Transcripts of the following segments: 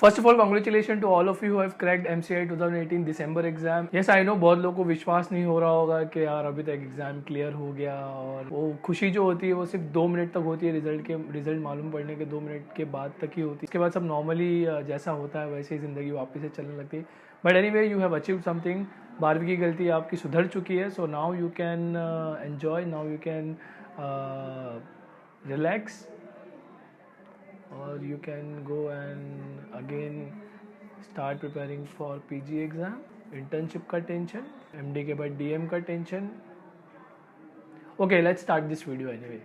First of all, congratulations to all of you who have cracked MCI 2018 December exam. Yes, I know बहुत लोगों को विश्वास नहीं हो रहा होगा कि यार अभी तक एग्जाम क्लियर हो गया, और वो खुशी जो होती है वो सिर्फ 2 मिनट तक होती है, रिजल्ट मालूम पड़ने के 2 मिनट के बाद तक ही होती है. इसके बाद सब नॉर्मली जैसा होता है वैसे ही ज़िंदगी वापस से चलने लगती है. But anyway, you have achieved something. 12वीं की गलती आपकी सुधर चुकी है. So now you can enjoy, now you can relax, or you can go and again start preparing for PG exam. Internship का टेंशन, MD के बाद DM का tension. Okay, let's start this video anyway.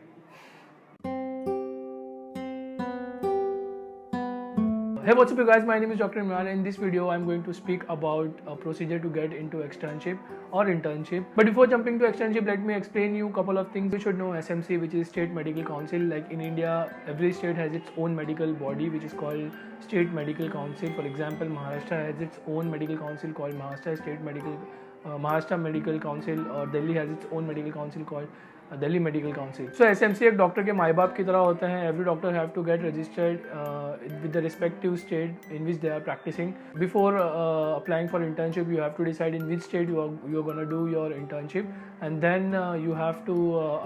Hey, what's up you guys, my name is Dr. Imran. In this video I'm going to speak about a procedure to get into externship or internship. But before jumping to externship, let me explain you a couple of things. You should know SMC, which is State Medical Council. Like in India, every state has its own medical body which is called State Medical Council. For example, Maharashtra has its own medical council called Maharashtra Medical Council, or Delhi has its own medical council called Delhi Medical Council. So SMC एक doctor के माँ बाप की तरह होते हैं. Every doctor have to get registered with the respective state in which they are practicing. Before applying for internship, you have to decide in which state you're gonna do your internship, and then you have to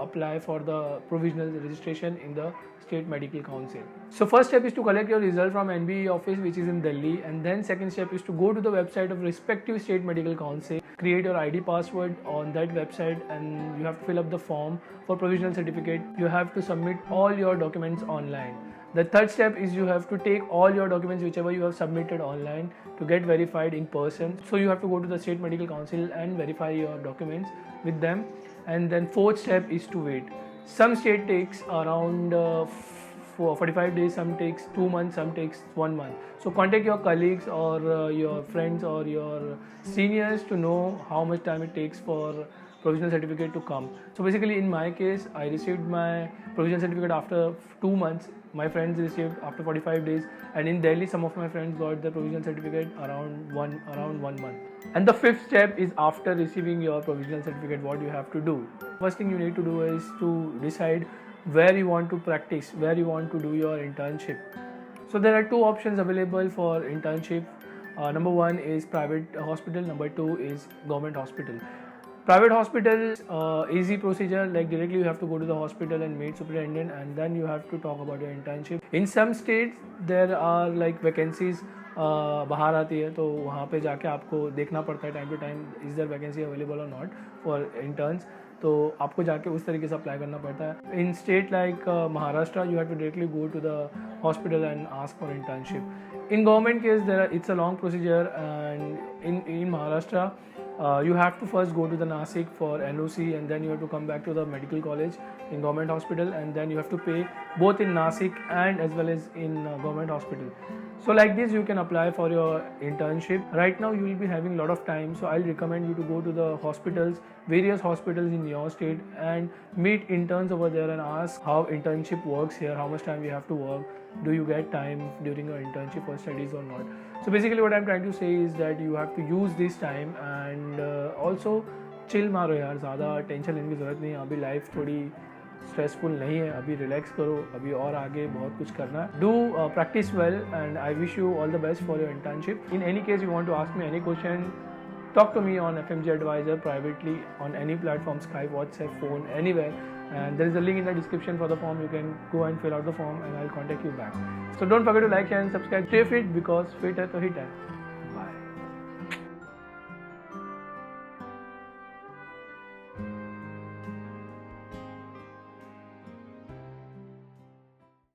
apply for the provisional registration in the State Medical Council. So first step is to collect your result from NBE office, which is in Delhi, and then second step is to go to the website of respective State Medical Council, create your ID password on that website, and you have to fill up the form for provisional certificate. You have to submit all your documents online. The third step is you have to take all your documents whichever you have submitted online to get verified in person. So you have to go to the State Medical Council and verify your documents with them. And then fourth step is to wait. Some state takes around 45 days, some takes 2 months, some takes 1 month. So contact your colleagues or your friends or your seniors to know how much time it takes for provisional certificate to come. So basically in my case, I received my provisional certificate after 2 months. My friends received after 45 days, and in Delhi some of my friends got the provisional certificate around one month. And the fifth step is after receiving your provisional certificate, what you have to do. First thing you need to do is to decide where you want to practice, where you want to do your internship. So there are two options available for internship. Number one is private hospital, number two is government hospital. Private hospital, easy procedure, like directly you have to go to the hospital and meet superintendent, and then you have to talk about your internship. In some states there are like vacancies बाहर आती है, तो वहाँ पे जाके आपको देखना पड़ता है time to time is there vacancy available और नॉट फॉर इंटर्न्स. तो आपको जाके उस तरीके से अप्लाई करना पड़ता है. In state like Maharashtra, you have to directly go to the hospital and ask for internship. In government case, it's a long procedure, and in Maharashtra, you have to first go to the Nasik for NOC, and then you have to come back to the medical college in government hospital, and then you have to pay both in Nasik and as well as in government hospital. So like this you can apply for your internship. Right now you will be having a lot of time, so I'll recommend you to go to the hospitals, various hospitals in your state, and meet interns over there and ask how internship works here, how much time you have to work, do you get time during your internship or studies or not. So basically what I'm trying to say is that you have to use this time, and also chill मारो यार, ज़्यादा tension लेने की ज़रूरत नहीं है. अभी life थोड़ी स्ट्रेसफुल नहीं है, अभी रिलैक्स करो, अभी और आगे बहुत कुछ करना है. Do practice well, and I wish you all the best for your internship. In any case you want to ask me any question, talk to me on FMG Advisor privately on any platform, Skype, WhatsApp, phone, anywhere, and there is a link in the description for the form. You can go and fill out the form and I'll contact you back. So don't forget to like, share and subscribe. Stay fit, because fit है तो hit है.